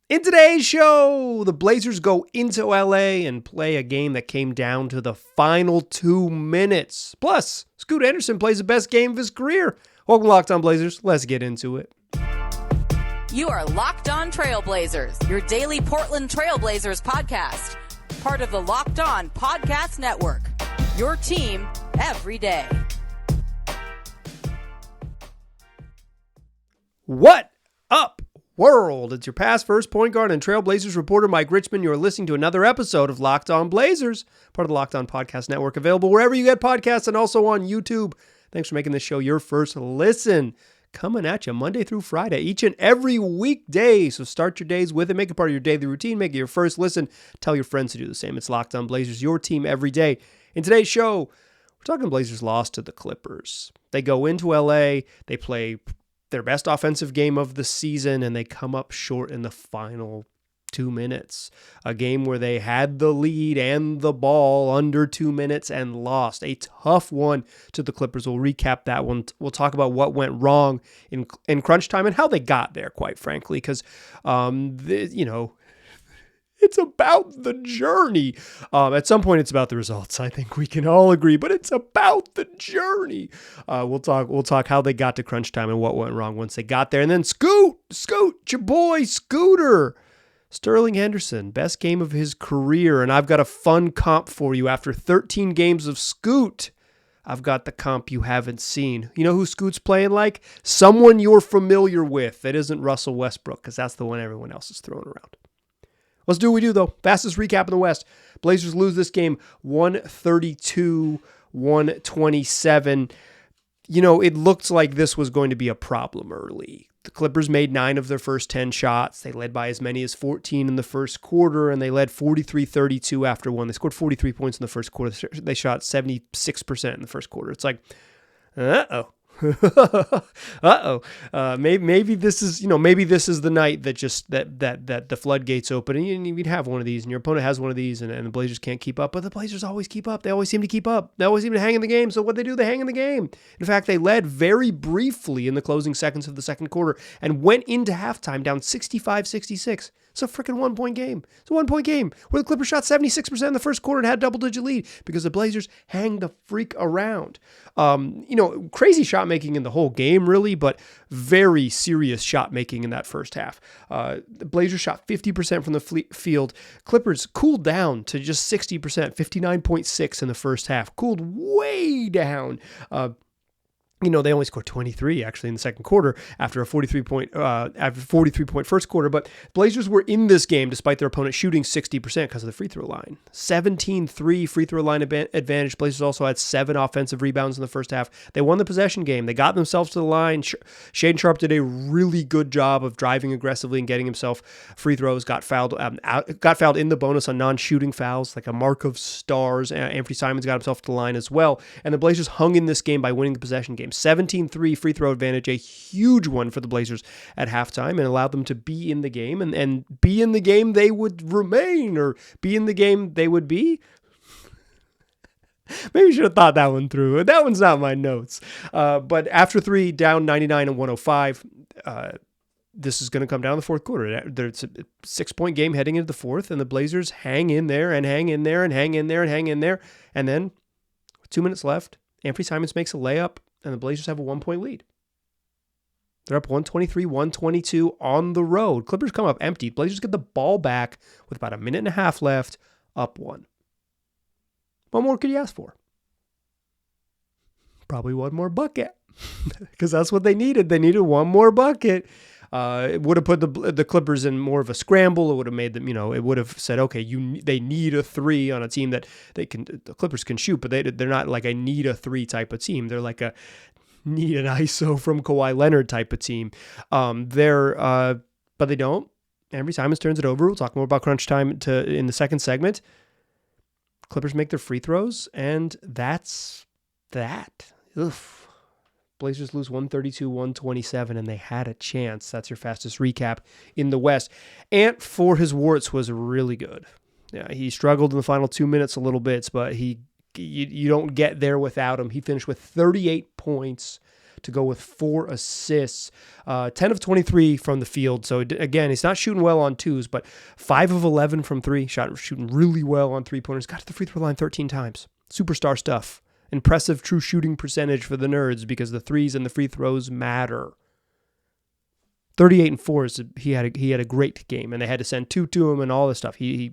In today's show, the Blazers go into LA and play a game that came down to the final 2 minutes. Plus, Scoot Henderson plays the best game of his career. Welcome to Locked On Blazers. Let's get into it. You are Locked On Trailblazers, your daily Portland Trailblazers podcast. Part of the Locked On Podcast Network, your team every day. What up, world? It's your past first point guard and Trailblazers reporter Mike Richmond. You're listening to another episode of Locked On Blazers, part of the Locked On Podcast Network, available wherever you get podcasts and also on YouTube. Thanks for making this show your first listen. Coming at you Monday through Friday, each and every weekday. So start your days with it. Make it part of your daily routine. Make it your first listen. Tell your friends to do the same. It's Locked On Blazers, your team every day. In today's show, we're talking Blazers lost to the Clippers. They go into LA, they play their best offensive game of the season, and they come up short in the final 2 minutes. A game where they had the lead and the ball under 2 minutes and lost. A tough one to the Clippers. We'll recap that one. We'll talk about what went wrong in crunch time and how they got there, quite frankly, because, it's about the journey. At some point, it's about the results. I think we can all agree, but it's about the journey. We'll talk how they got to crunch time and what went wrong once they got there. And then Scoot, your boy, Scooter. Sterling Henderson, best game of his career. And I've got a fun comp for you. After 13 games of Scoot, I've got the comp you haven't seen. You know who Scoot's playing like? Someone you're familiar with that isn't Russell Westbrook, because that's the one everyone else is throwing around. Let's do what we do, though. Fastest recap in the West. Blazers lose this game 132-127. You know, it looked like this was going to be a problem early. The Clippers made 9 of their first 10 shots. They led by as many as 14 in the first quarter, and they led 43-32 after one. They scored 43 points in the first quarter. They shot 76% in the first quarter. It's like, uh-oh. Maybe this is the night that just that the floodgates open and you'd have one of these and your opponent has one of these and the Blazers can't keep up, but the Blazers always keep up. They always seem to keep up. They always seem to hang in the game. So what they do, they hang in the game. In fact, they led very briefly in the closing seconds of the second quarter and went into halftime down 65-66. It's a freaking 1 point game. It's a 1 point game where the Clippers shot 76% in the first quarter and had double-digit lead because the Blazers hang the freak around. Crazy shot making in the whole game, really, but very serious shot making in that first half. The Blazers shot 50% from the field. Clippers cooled down to just 60%, 59.6 in the first half. Cooled way down. They only scored 23 actually in the second quarter after a 43 point first quarter. But Blazers were in this game despite their opponent shooting 60% because of the free throw line. 17-3 free throw line advantage. Blazers also had 7 offensive rebounds in the first half. They won the possession game. They got themselves to the line. Shaedon Sharpe did a really good job of driving aggressively and getting himself free throws. Got fouled in the bonus on non-shooting fouls, like a mark of stars. Anfernee Simons got himself to the line as well. And the Blazers hung in this game by winning the possession game. 17-3 free throw advantage, a huge one for the Blazers at halftime, and allowed them to be in the game and be in the game they would remain, or be in the game they would be. Maybe you should have thought that one through. That one's not my notes. But after 3, down 99 and 105, this is going to come down in the fourth quarter. It's a 6-point game heading into the fourth, and the Blazers hang in there and hang in there and hang in there and hang in there. And then, with 2 minutes left, Anfernee Simons makes a layup, and the Blazers have a 1 point lead. They're up 123-122 on the road. Clippers come up empty. Blazers get the ball back with about a minute and a half left, up 1. What more could you ask for? Probably one more bucket, because that's what they needed. They needed one more bucket. It would have put the Clippers in more of a scramble. It would have made them, it would have said, okay, they need a 3 on a team that the Clippers can shoot, but they're not like a need a 3 type of team. They're like a need an ISO from Kawhi Leonard type of team. But they don't. Anfernee Simons turns it over. We'll talk more about crunch time in the second segment. Clippers make their free throws, and that's that. Oof. Blazers lose 132-127, and they had a chance. That's your fastest recap in the West. Ant, for his warts, was really good. Yeah, he struggled in the final 2 minutes a little bit, but you don't get there without him. He finished with 38 points, to go with 4 assists, 10 of 23 from the field. So again, he's not shooting well on twos, but 5 of 11 from three, shooting really well on three-pointers, got to the free throw line 13 times. Superstar stuff. Impressive true shooting percentage for the Nerds because the threes and the free throws matter. 38 and 4 he had a great game, and they had to send 2 to him and all this stuff. He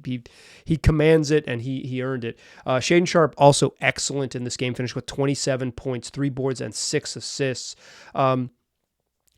commands it, and he earned it. Shaedon Sharpe also excellent in this game, finished with 27 points, 3 boards, and 6 assists.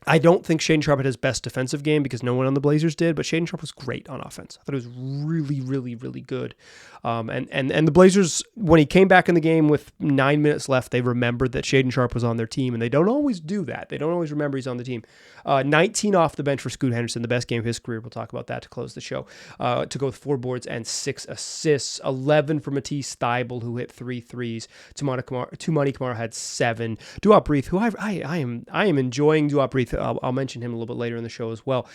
I don't think Shaedon Sharpe had his best defensive game because no one on the Blazers did, but Shaedon Sharpe was great on offense. I thought it was really, really, really good. And the Blazers, when he came back in the game with 9 minutes left, they remembered that Shaedon Sharpe was on their team, and they don't always do that. They don't always remember he's on the team. 19 off the bench for Scoot Henderson, the best game of his career. We'll talk about that to close the show. To go with 4 boards and 6 assists. 11 for Matisse Thybulle, who hit 3 threes. Toumani Camara had 7. Duop Reith, who I am enjoying Duop Reith. I'll mention him a little bit later in the show as well.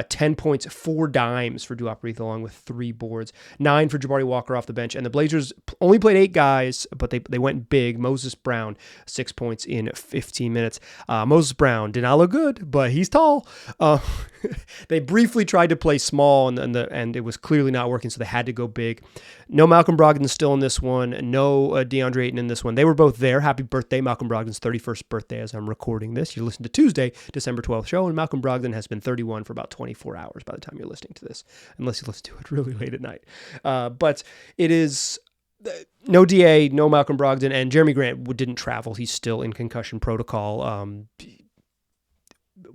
10 points, 4 dimes for Duop Reith, along with 3 boards. 9 for Jabari Walker off the bench. And the Blazers only played 8 guys, but they went big. Moses Brown, 6 points in 15 minutes. Moses Brown did not look good, but he's tall. They briefly tried to play small, and it was clearly not working, so they had to go big. No Malcolm Brogdon still in this one. No DeAndre Ayton in this one. They were both there. Happy birthday, Malcolm Brogdon's 31st birthday as I'm recording this. You listen to Tuesday, December 12th show, and Malcolm Brogdon has been 31 for about 24 hours by the time you're listening to this, unless you listen to it really late at night. But it is no DA, no Malcolm Brogdon, and Jeremy Grant didn't travel. He's still in concussion protocol.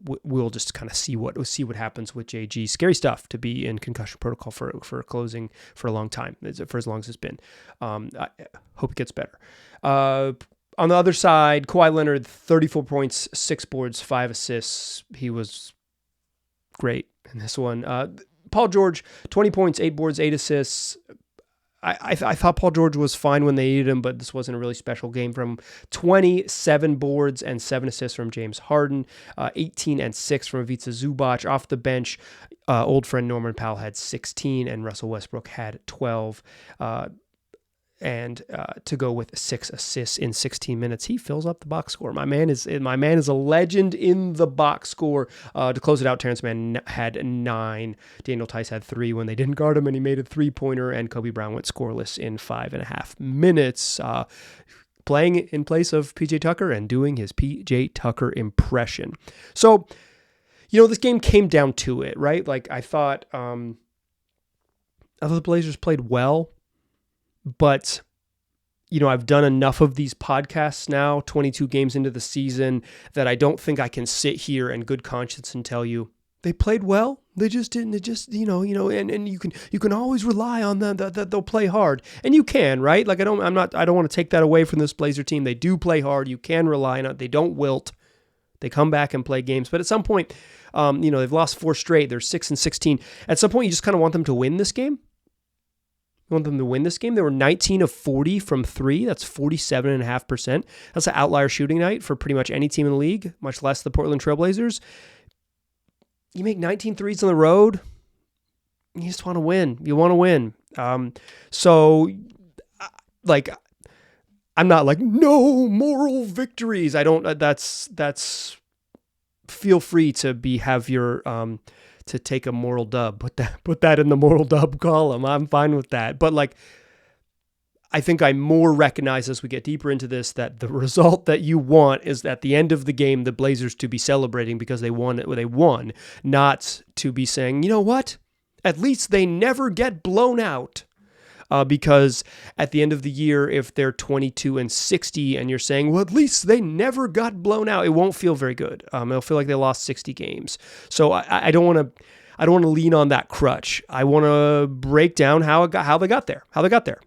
We'll just kind of see what happens with JG. Scary stuff to be in concussion protocol for closing for a long time, for as long as it's been. I hope it gets better. On the other side, Kawhi Leonard, 34 points, 6 boards, 5 assists. He was great in this one. Paul George, 20 points, 8 boards, 8 assists. I thought Paul George was fine when they needed him, but this wasn't a really special game from him. 27 boards and 7 assists from James Harden, 18 and 6 from Ivica Zubac. Off the bench, old friend Norman Powell had 16, and Russell Westbrook had 12. And to go with 6 assists in 16 minutes, he fills up the box score. My man is a legend in the box score. To close it out, Terrence Mann had 9. Daniel Tice had 3 when they didn't guard him, and he made a 3-pointer. And Kobe Brown went scoreless in 5.5 minutes, playing in place of PJ Tucker and doing his PJ Tucker impression. So, this game came down to it, right? Like I thought the Blazers played well. But, I've done enough of these podcasts now, 22 games into the season, that I don't think I can sit here in good conscience and tell you they played well. They just didn't. It just, and you can always rely on them that they'll play hard, and you can, right? Like I don't want to take that away from this Blazer team. They do play hard. You can rely on it. They don't wilt. They come back and play games, but at some point, they've lost 4 straight. They're 6-16. At some point, you just kind of want them to win this game. You want them to win this game? They were 19 of 40 from 3. That's 47.5%. That's an outlier shooting night for pretty much any team in the league, much less the Portland Trailblazers. You make 19 threes on the road, you just want to win. You want to win. So, I'm not like, no moral victories. I don't, that's, feel free to have your, to take a moral dub, put that in the moral dub column. I'm fine with that. But I think I more recognize as we get deeper into this that the result that you want is at the end of the game, the Blazers to be celebrating because they won, not to be saying, you know what? At least they never get blown out. Because at the end of the year, if they're 22-60 and you're saying, well, at least they never got blown out, it won't feel very good. It'll feel like they lost 60 games. So I don't want to lean on that crutch. I want to break down how they got there.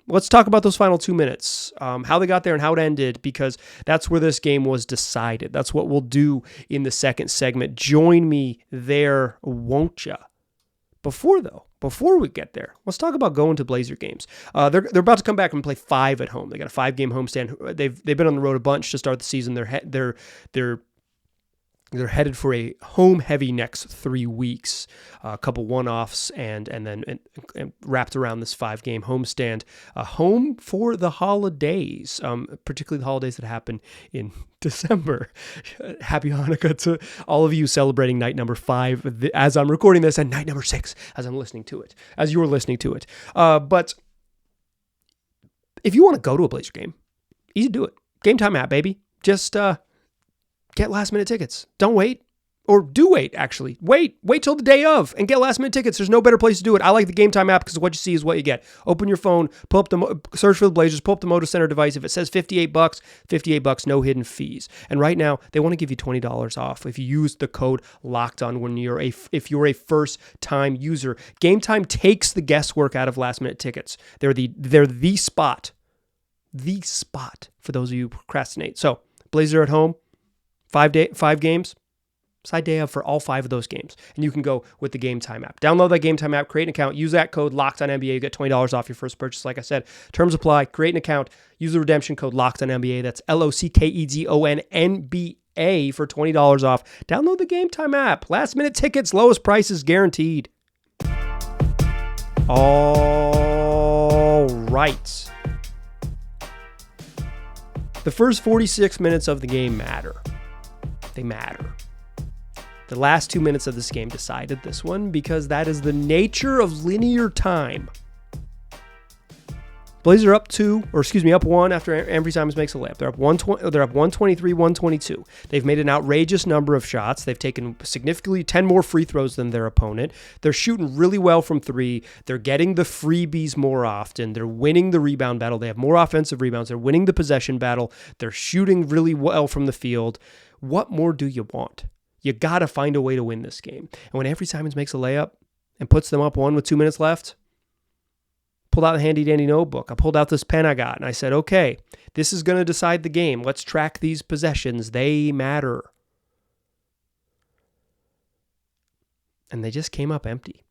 Let's talk about those final 2 minutes, how they got there and how it ended, because that's where this game was decided. That's what we'll do in the second segment. Join me there, won't ya? Before we get there, let's talk about going to Blazer games. They're about to come back and play 5 at home. They got a 5-game homestand. They've been on the road a bunch to start the season. They're They're headed for a home-heavy next 3 weeks, a couple one-offs, and then wrapped around this 5-game homestand. Home for the holidays, particularly the holidays that happen in December. Happy Hanukkah to all of you celebrating night number 5 as I'm recording this, and night number 6 as I'm listening to it, as you're listening to it. But if you want to go to a Blazer game, easy to do it. Gametime app, baby. Just get last minute tickets. Don't wait. Or do wait, actually. Wait till the day of and get last minute tickets. There's no better place to do it. I like the Gametime app because what you see is what you get. Open your phone, pull up search for the Blazers, pull up the Moda Center device. If it says $58, $58, no hidden fees. And right now, they want to give you $20 off if you use the code LOCKEDON if you're a first-time user. Gametime takes the guesswork out of last minute tickets. They're the spot. The spot for those of you who procrastinate. So, Blazer at home. 5 games, side day of for all 5 of those games. And you can go with the Gametime app. Download that Gametime app, create an account, use that code LOCKEDONNBA. You get $20 off your first purchase. Like I said, terms apply. Create an account, use the redemption code LOCKEDONNBA. That's LOCKEDONNBA for $20 off. Download the Gametime app. Last minute tickets, lowest prices guaranteed. All right. The first 46 minutes of the game matter. They matter. The last 2 minutes of this game decided this one because that is the nature of linear time. Blazers are up 1 after Anfernee Simons makes a layup. They're up 123, 122. They've made an outrageous number of shots. They've taken significantly 10 more free throws than their opponent. They're shooting really well from 3. They're getting the freebies more often. They're winning the rebound battle. They have more offensive rebounds. They're winning the possession battle. They're shooting really well from the field. What more do you want? You got to find a way to win this game. And when Anfernee Simons makes a layup and puts them up 1 with 2 minutes left, pulled out the handy dandy notebook. I pulled out this pen I got and I said, okay, this is going to decide the game. Let's track these possessions. They matter. And they just came up empty.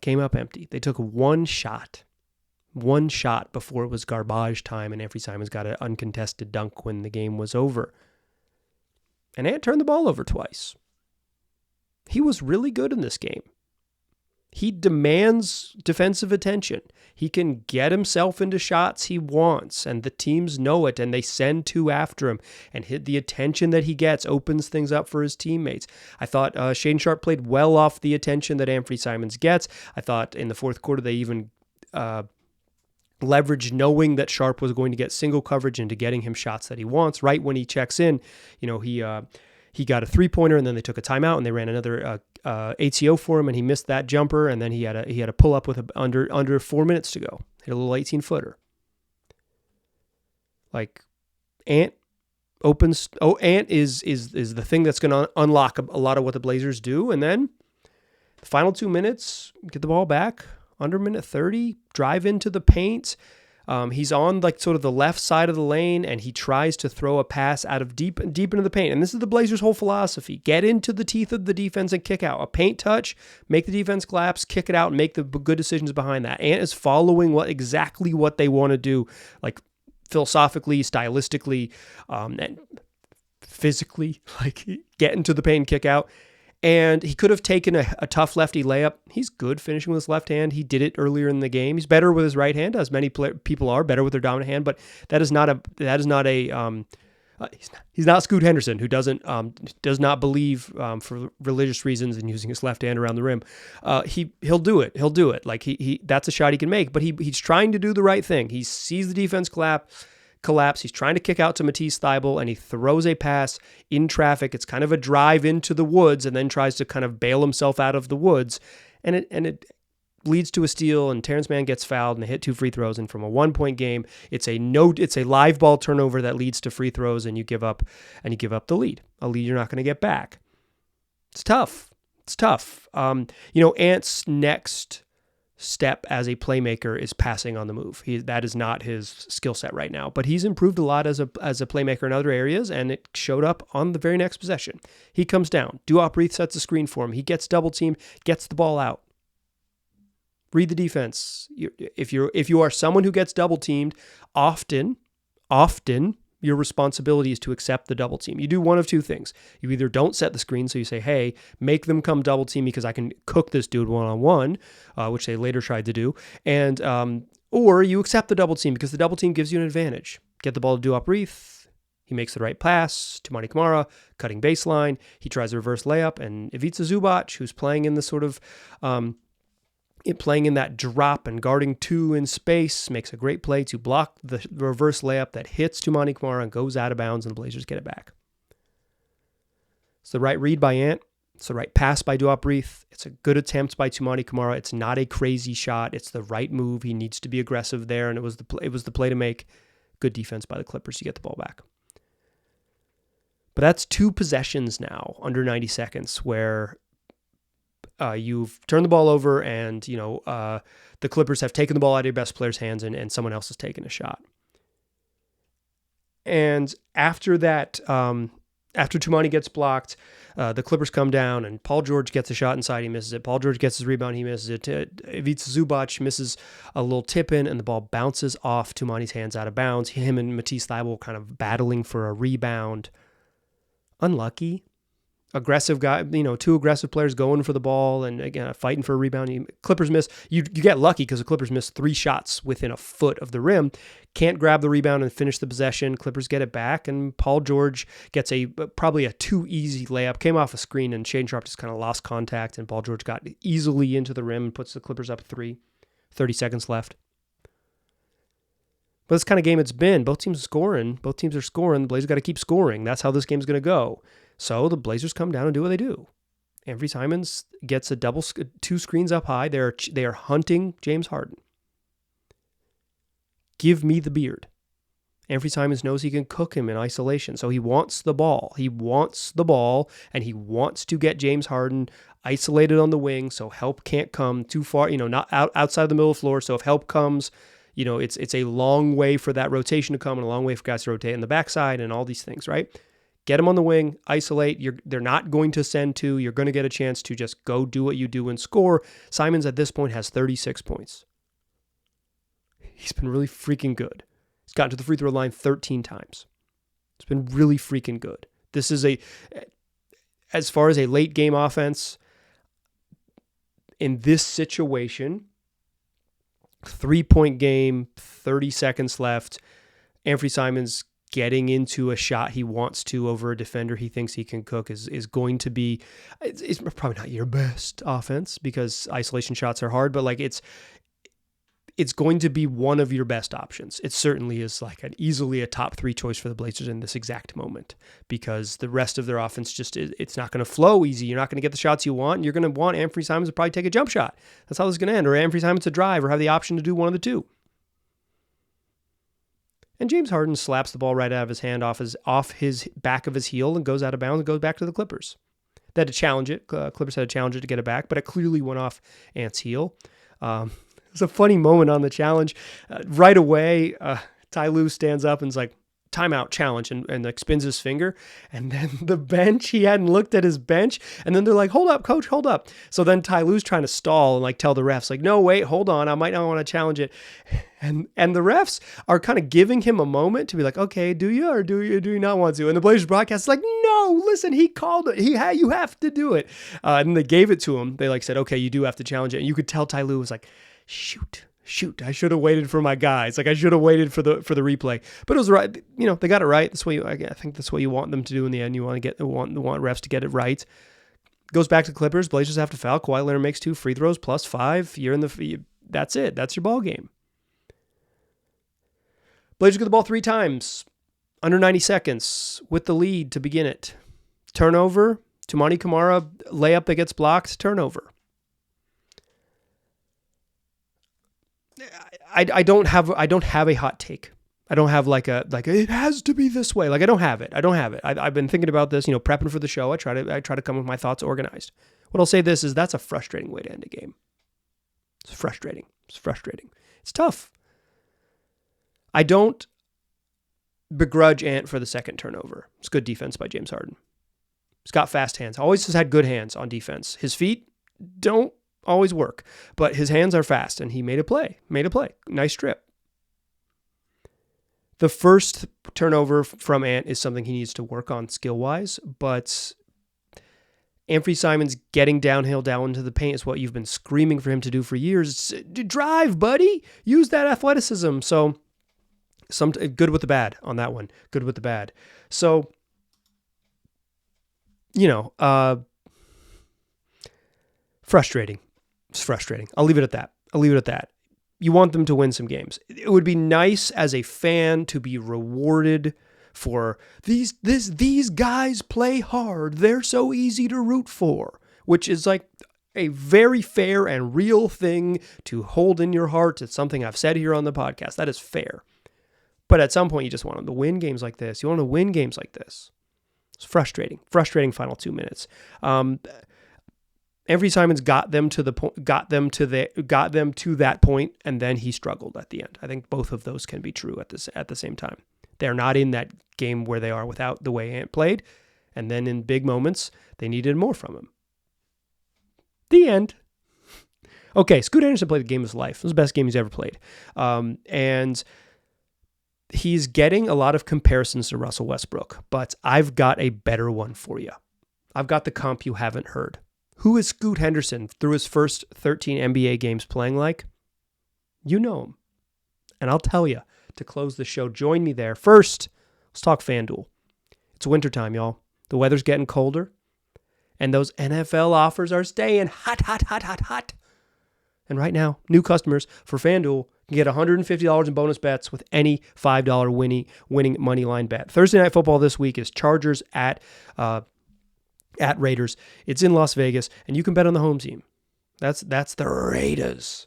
They took one shot before it was garbage time and Anfernee Simons got an uncontested dunk when the game was over. And Ant turned the ball over twice. He was really good in this game. He demands defensive attention. He can get himself into shots he wants, and the teams know it, and they send 2 after him. And the attention that he gets opens things up for his teammates. I thought Shaedon Sharpe played well off the attention that Anfernee Simons gets. I thought in the fourth quarter they even leveraged knowing that Sharpe was going to get single coverage into getting him shots that he wants. Right when he checks in, he got a 3-pointer, and then they took a timeout and they ran another ATO for him, and he missed that jumper, and then he had a pull up with under 4 minutes to go. Hit a little 18-footer. Like Ant opens. Oh, Ant is the thing that's going to unlock a lot of what the Blazers do, and then the final 2 minutes, get the ball back. Under minute 30, drive into the paint. He's on like sort of the left side of the lane, and he tries to throw a pass out of deep into the paint. And this is the Blazers' whole philosophy: get into the teeth of the defense and kick out. A paint touch, make the defense collapse, kick it out, and make the good decisions behind that. Ant is following exactly what they want to do, like philosophically, stylistically, and physically, like get into the paint and kick out. And he could have taken a tough lefty layup. He's good finishing with his left hand. He did it earlier in the game. He's better with his right hand, as many people are better with their dominant hand. But he's not Scoot Henderson, who does not believe for religious reasons in using his left hand around the rim. He'll do it. Like he that's a shot he can make. But he's trying to do the right thing. He sees the defense collapse. He's trying to kick out to Matisse Thybulle, and he throws a pass in traffic. It's kind of a drive into the woods, and then tries to kind of bail himself out of the woods, and it leads to a steal. And Terrence Mann gets fouled, and they hit 2 free throws. And from a 1-point game, it's a live ball turnover that leads to free throws, and you give up the lead, a lead you're not going to get back. It's tough. Ant's next step as a playmaker is passing on the move. That is not his skill set right now, but he's improved a lot as a playmaker in other areas, and it showed up on the very next possession. He comes down. Duop resets the screen for him. He gets double teamed, gets the ball out. Read the defense. If you are someone who gets double teamed, often your responsibility is to accept the double team. You do one of two things. You either don't set the screen, so you say, hey, make them come double team because I can cook this dude one-on-one, which they later tried to do, and or you accept the double team because the double team gives you an advantage. Get the ball to Duop Reith. He makes the right pass to Monty Kamara, cutting baseline. He tries a reverse layup, and Ivica Zubac, who's playing in the sort of playing in that drop and guarding two in space, makes a great play to block the reverse layup that hits to Monty Kamara and goes out of bounds, and the Blazers get it back. It's the right read by Ant. It's the right pass by Duop Reith. It's a good attempt by Tumani Kamara. It's not a crazy shot. It's the right move. He needs to be aggressive there, and it was the play to make. Good defense by the Clippers to get the ball back. But that's 2 possessions now, under 90 seconds, where you've turned the ball over and, the Clippers have taken the ball out of your best player's hands and someone else has taken a shot. And after that, after Tumani gets blocked, the Clippers come down and Paul George gets a shot inside. He misses it. Paul George gets his rebound. He misses it. Ivica Zubac misses a little tip in and the ball bounces off Tumani's hands out of bounds. Him and Matisse Thybulle kind of battling for a rebound. Unlucky. Aggressive guy, 2 aggressive players going for the ball and again fighting for a rebound. Clippers miss. You get lucky because the Clippers miss 3 shots within a foot of the rim. Can't grab the rebound and finish the possession. Clippers get it back, and Paul George gets probably a too easy layup. Came off a screen, and Shaedon Sharpe just kind of lost contact, and Paul George got easily into the rim and puts the Clippers up 3. 30 seconds left. But this kind of game it's been. Both teams are scoring. The Blazers got to keep scoring. That's how this game's going to go. So the Blazers come down and do what they do. Anfernee Simons gets a 2 screens up high. They are hunting James Harden. Give me the beard. Anfernee Simons knows he can cook him in isolation, so he wants the ball. And he wants to get James Harden isolated on the wing so help can't come too far, not outside the middle of the floor. So if help comes, it's a long way for that rotation to come and a long way for guys to rotate in the backside and all these things, right? Get him on the wing, isolate. They're not going to send 2. You're going to get a chance to just go do what you do and score. Simons at this point has 36 points. He's been really freaking good. He's gotten to the free throw line 13 times. It's been really freaking good. This is as far as a late game offense, in this situation, 3-point game, 30 seconds left, Anfernee Simons getting into a shot he wants to over a defender he thinks he can cook is going to be, it's probably not your best offense because isolation shots are hard, but it's going to be one of your best options. It certainly is easily a top 3 choice for the Blazers in this exact moment because the rest of their offense it's not going to flow easy. You're not going to get the shots you want. You're going to want Anfernee Simons to probably take a jump shot. That's how this is going to end. Or Anfernee Simons to drive or have the option to do one of the 2. And James Harden slaps the ball right out of his hand off his back of his heel and goes out of bounds and goes back to the Clippers. They had to challenge it. Clippers had to challenge it to get it back, but it clearly went off Ant's heel. It's a funny moment on the challenge. Right away, Ty Lue stands up and is like, timeout challenge, and spins his finger. And then the bench, he hadn't looked at his bench. And then they're like, hold up, coach, hold up. So then Ty Lue's trying to stall and tell the refs, no, wait, hold on. I might not want to challenge it. And the refs are kind of giving him a moment to be like, okay, do you or do you not want to? And the Blazers broadcast is like, no, listen, he called it. You have to do it. And they gave it to him. They said, okay, you do have to challenge it. And you could tell Ty Lue was like, shoot, I should have waited for my guys. I should have waited for the replay. But it was right. They got it right. That's what I think that's what you want them to do in the end. You want refs to get it right. Goes back to Clippers. Blazers have to foul. Kawhi Leonard makes 2 free throws plus 5. That's it. That's your ball game. Blazers get the ball 3 times under 90 seconds with the lead to begin it. Turnover. Tumani Kamara layup that gets blocked. Turnover. I don't have a hot take. I don't have it has to be this way. I don't have it. I've been thinking about this, prepping for the show. I try to come with my thoughts organized. What I'll say this is that's a frustrating way to end a game. It's frustrating. It's tough. I don't begrudge Ant for the second turnover. It's good defense by James Harden. He's got fast hands. Always has had good hands on defense. His feet don't always work, but his hands are fast, and he made a play. Nice strip. The first turnover from Ant is something he needs to work on skill-wise, but Anfernee Simons getting downhill down into the paint is what you've been screaming for him to do for years. Drive, buddy. Use that athleticism. So some good with the bad on that one. Good with the bad. So, frustrating. It's frustrating. I'll leave it at that. You want them to win some games. It would be nice as a fan to be rewarded for these guys play hard. They're so easy to root for, which is like a very fair and real thing to hold in your heart. It's something I've said here on the podcast. That is fair. But at some point, you just want them to win games like this. You want to win games like this. It's frustrating. Frustrating final 2 minutes. Anfernee Simons got them to that point, and then he struggled at the end. I think both of those can be true at the same time. They're not in that game where they are without the way Ant played, and then in big moments, they needed more from him. The end. Okay, Scoot Henderson played the game of his life. It was the best game he's ever played. And he's getting a lot of comparisons to Russell Westbrook, but I've got a better one for you. I've got the comp you haven't heard. Who is Scoot Henderson through his first 13 NBA games playing like? You know him. And I'll tell you, to close the show, join me there. First, let's talk FanDuel. It's wintertime, y'all. The weather's getting colder, and those NFL offers are staying hot. And right now, new customers for FanDuel can get $150 in bonus bets with any $5 winning money line bet. Thursday Night Football this week is Chargers at Raiders. It's in Las Vegas, and you can bet on the home team. That's the Raiders.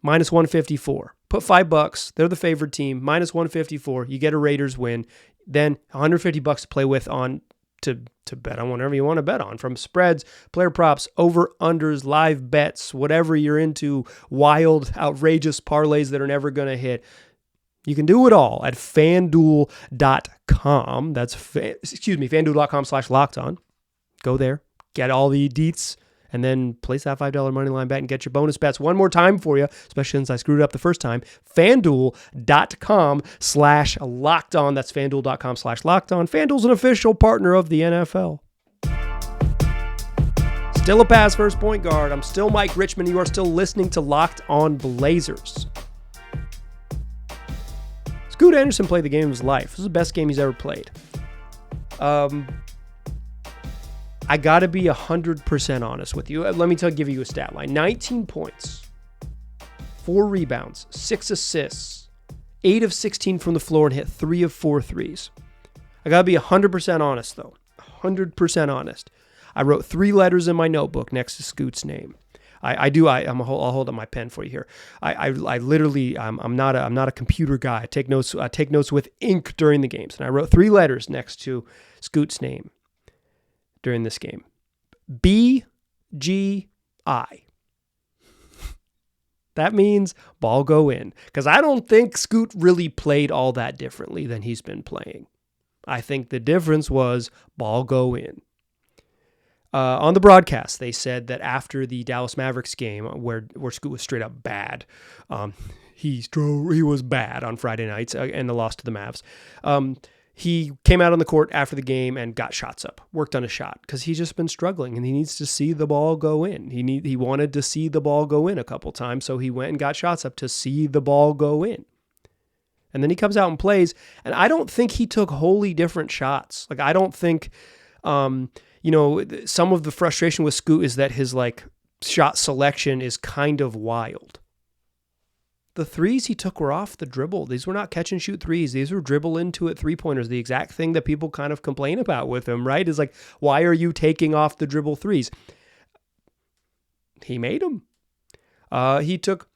Minus 154. Put $5. They're the favored team. Minus 154. You get a Raiders win. Then $150 to play with on to bet on whatever you want to bet on, from spreads, player props, over unders, live bets, whatever you're into, wild, outrageous parlays that are never going to hit. You can do it all at FanDuel.com. That's FanDuel.com/LockedOn. Go there, get all the deets, and then place that $5 money line bet and get your bonus bets one more time for you, especially since I screwed it up the first time. FanDuel.com/LockedOn. That's FanDuel.com/LockedOn. FanDuel's an official partner of the NFL. Still a pass first point guard. I'm still Mike Richmond. You are still listening to Locked On Blazers. Scoot Henderson played the game of his life. This is the best game he's ever played. I got to be 100% honest with you. Let me give you a stat line. 19 points, 4 rebounds, 6 assists, 8 of 16 from the floor, and hit 3 of 4 threes. I got to be 100% honest, though. 100% honest. I wrote 3 letters in my notebook next to Scoot's name. I'll hold up my pen for you here. I literally, I'm not a computer guy. I take notes with ink during the games, and I wrote 3 letters next to Scoot's name during this game. BGI. That means ball go in. Because I don't think Scoot really played all that differently than he's been playing. I think the difference was ball go in. On the broadcast, they said that after the Dallas Mavericks game, where Scoot was straight up bad, he was bad on Friday nights and the loss to the Mavs. He came out on the court after the game and got shots up, worked on a shot, because he's just been struggling and he needs to see the ball go in. He wanted to see the ball go in a couple times, so he went and got shots up to see the ball go in. And then he comes out and plays, and I don't think he took wholly different shots. Like, I don't think, some of the frustration with Scoot is that his shot selection is kind of wild. The threes he took were off the dribble. These were not catch and shoot threes. These were dribble into it 3-pointers. The exact thing that people kind of complain about with him, right? Is like, why are you taking off the dribble threes? He made them. He took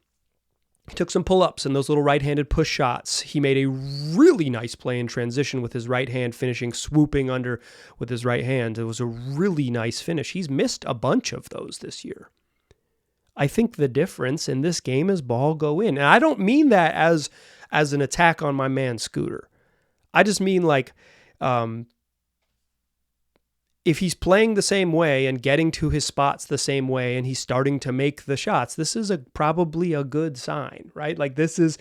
some pull-ups and those little right-handed push shots. He made a really nice play in transition with his right hand, finishing swooping under with his right hand. It was a really nice finish. He's missed a bunch of those this year. I think the difference in this game is ball go in. And I don't mean that as an attack on my man Scooter. I just mean if he's playing the same way and getting to his spots the same way and he's starting to make the shots, this is probably a good sign, right? Like this is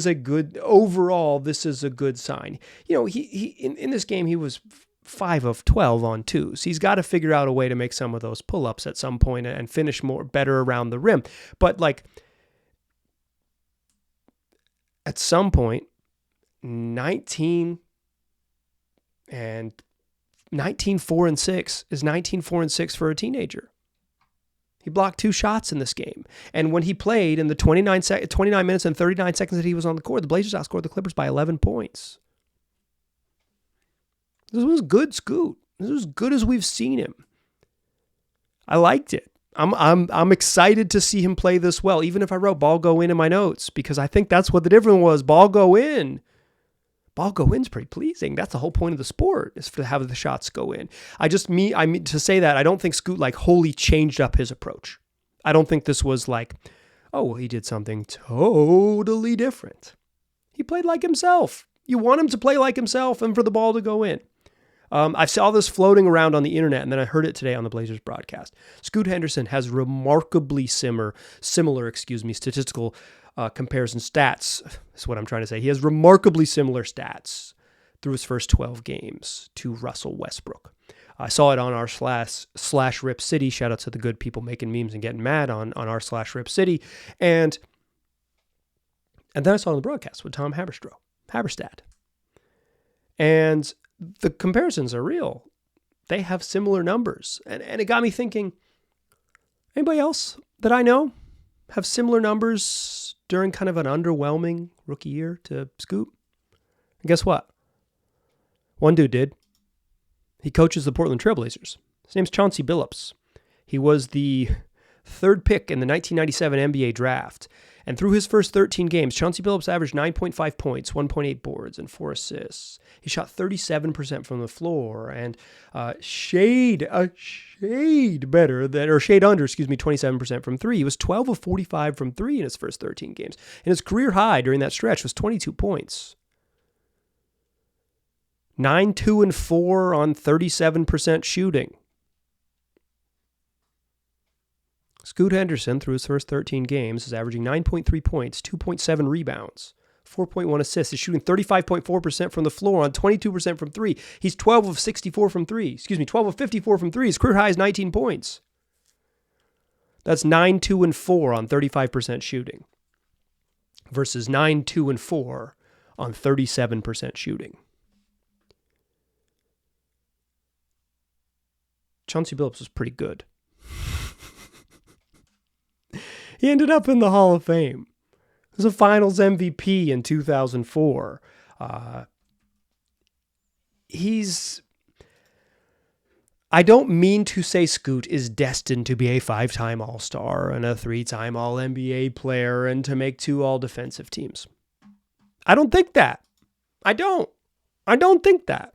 a good, overall, this is a good sign. You know, he in this game, he was 5 of 12 on twos. He's got to figure out a way to make some of those pull-ups at some point and finish better around the rim. But like at some point, 19, 4 and 6 is 19, 4 and 6 for a teenager. He blocked 2 shots in this game. And when he played in the 29 minutes and 39 seconds that he was on the court, the Blazers outscored the Clippers by 11 points. This was good, Scoot. This was as good as we've seen him. I liked it. I'm excited to see him play this well, even if I wrote ball go in my notes, because I think that's what the difference was. Ball go in. Ball go in's pretty pleasing. That's the whole point of the sport, is to have the shots go in. I mean to say that I don't think Scoot like wholly changed up his approach. I don't think this was like, oh, well, he did something totally different. He played like himself. You want him to play like himself and for the ball to go in. I saw this floating around on the internet, and then I heard it today on the Blazers broadcast. Scoot Henderson has remarkably similar statistical comparison stats. Is what I'm trying to say. He has remarkably similar stats through his first 12 games to Russell Westbrook. I saw it on r slash Rip City. Shout out to the good people making memes and getting mad on r slash Rip City. And then I saw it on the broadcast with Tom Haberstad. And the comparisons are real. They have similar numbers. And it got me thinking, anybody else that I know have similar numbers during kind of an underwhelming rookie year to Scoot? And guess what? One dude did. He coaches the Portland Trailblazers. His name's Chauncey Billups. He was the 3rd pick in the 1997 NBA draft. And through his first 13 games, Chauncey Billups averaged 9.5 points, 1.8 boards, and 4 assists. He shot 37% from the floor and shade under 27% from 3. He was 12 of 45 from 3 in his first 13 games. And his career high during that stretch was 22 points. 9, 2, and 4 on 37% shooting. Scoot Henderson, through his first 13 games, is averaging 9.3 points, 2.7 rebounds, 4.1 assists. He's shooting 35.4% from the floor on 22% from 3. He's 12 of 54 from 3. 12 of 54 from 3. His career high is 19 points. That's 9, 2, and 4 on 35% shooting versus 9, 2, and 4 on 37% shooting. Chauncey Billups was pretty good. He ended up in the Hall of Fame. He was a Finals MVP in 2004. I don't mean to say Scoot is destined to be a 5-time All-Star and a 3-time All-NBA player and to make 2 All-Defensive teams. I don't think that. I don't think that.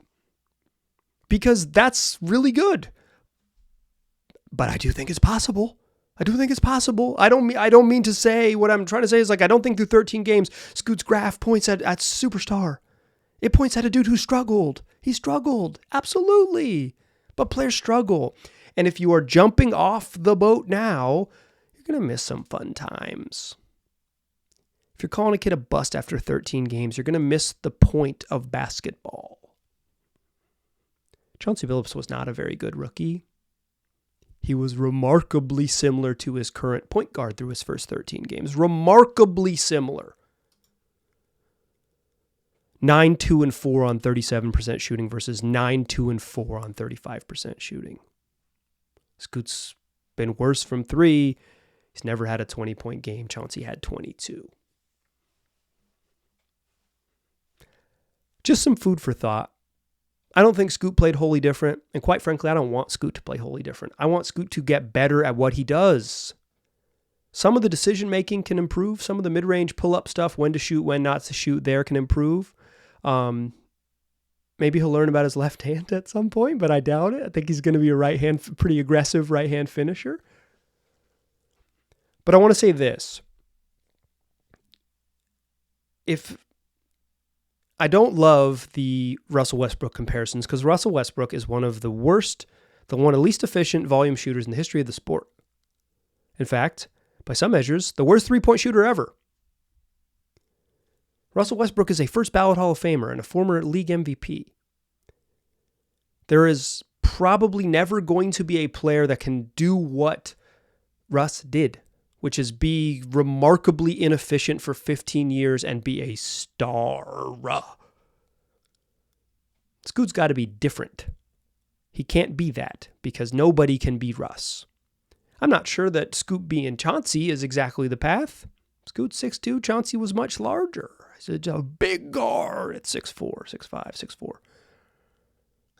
Because that's really good. But I do think it's possible. I don't mean to say, what I'm trying to say is like, I don't think through 13 games, Scoot's graph points at superstar. It points at a dude who struggled. He struggled. Absolutely. But players struggle. And if you are jumping off the boat now, you're going to miss some fun times. If you're calling a kid a bust after 13 games, you're going to miss the point of basketball. Chauncey Billups was not a very good rookie. He was remarkably similar to his current point guard through his first 13 games. Remarkably similar. 9, 2, and 4 on 37% shooting versus 9, 2, and 4 on 35% shooting. Scoot's been worse from 3. He's never had a 20-point game. Chauncey had 22. Just some food for thought. I don't think Scoot played wholly different. And quite frankly, I don't want Scoot to play wholly different. I want Scoot to get better at what he does. Some of the decision-making can improve. Some of the mid-range pull-up stuff, when to shoot, when not to shoot, there can improve. Maybe he'll learn about his left hand at some point, but I doubt it. I think he's going to be a pretty aggressive right-hand finisher. But I want to say this. If I don't love the Russell Westbrook comparisons because Russell Westbrook is one of the worst, the one of the least efficient volume shooters in the history of the sport. In fact, by some measures, the worst three-point shooter ever. Russell Westbrook is a first ballot Hall of Famer and a former league MVP. There is probably never going to be a player that can do what Russ did, which is be remarkably inefficient for 15 years and be a star. Scoot's got to be different. He can't be that because nobody can be Russ. I'm not sure that Scoot being Chauncey is exactly the path. Scoot's 6'2", Chauncey was much larger. He's a big guard at 6'4", 6'5", 6'4".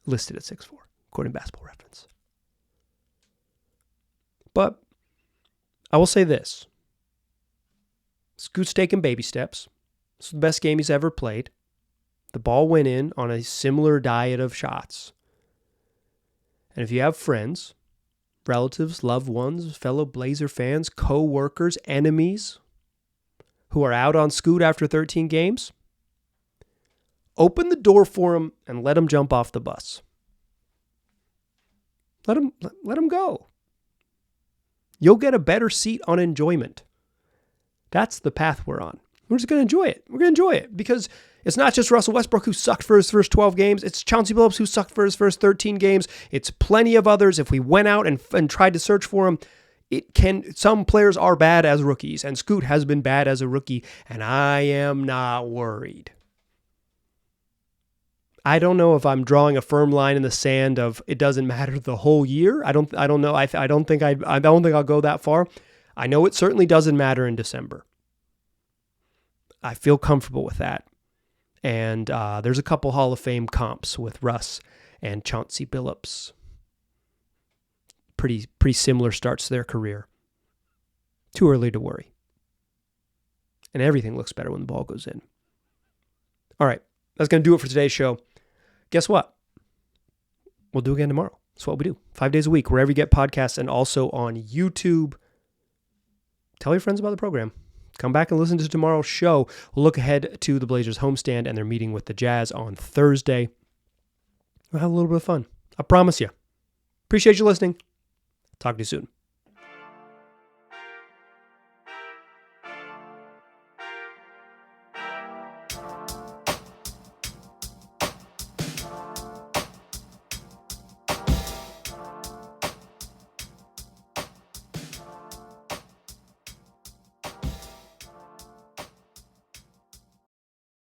Listed at 6'4", according to Basketball Reference. But I will say this. Scoot's taking baby steps. This is the best game he's ever played. The ball went in on a similar diet of shots. And if you have friends, relatives, loved ones, fellow Blazer fans, co-workers, enemies who are out on Scoot after 13 games, open the door for him and let him jump off the bus. Let him go. You'll get a better seat on enjoyment. That's the path we're on. We're just going to enjoy it. We're going to enjoy it because it's not just Russell Westbrook who sucked for his first 12 games. It's Chauncey Billups who sucked for his first 13 games. It's plenty of others. If we went out and tried to search for them, some players are bad as rookies, and Scoot has been bad as a rookie, and I am not worried. I don't know if I'm drawing a firm line in the sand of it doesn't matter the whole year. I don't know. I don't think I'll go that far. I know it certainly doesn't matter in December. I feel comfortable with that. And there's a couple Hall of Fame comps with Russ and Chauncey Billups. Pretty similar starts to their career. Too early to worry. And everything looks better when the ball goes in. All right, that's going to do it for today's show. Guess what? We'll do it again tomorrow. That's what we do. 5 days a week, wherever you get podcasts and also on YouTube. Tell your friends about the program. Come back and listen to tomorrow's show. We'll look ahead to the Blazers homestand and their meeting with the Jazz on Thursday. We'll have a little bit of fun. I promise you. Appreciate you listening. Talk to you soon.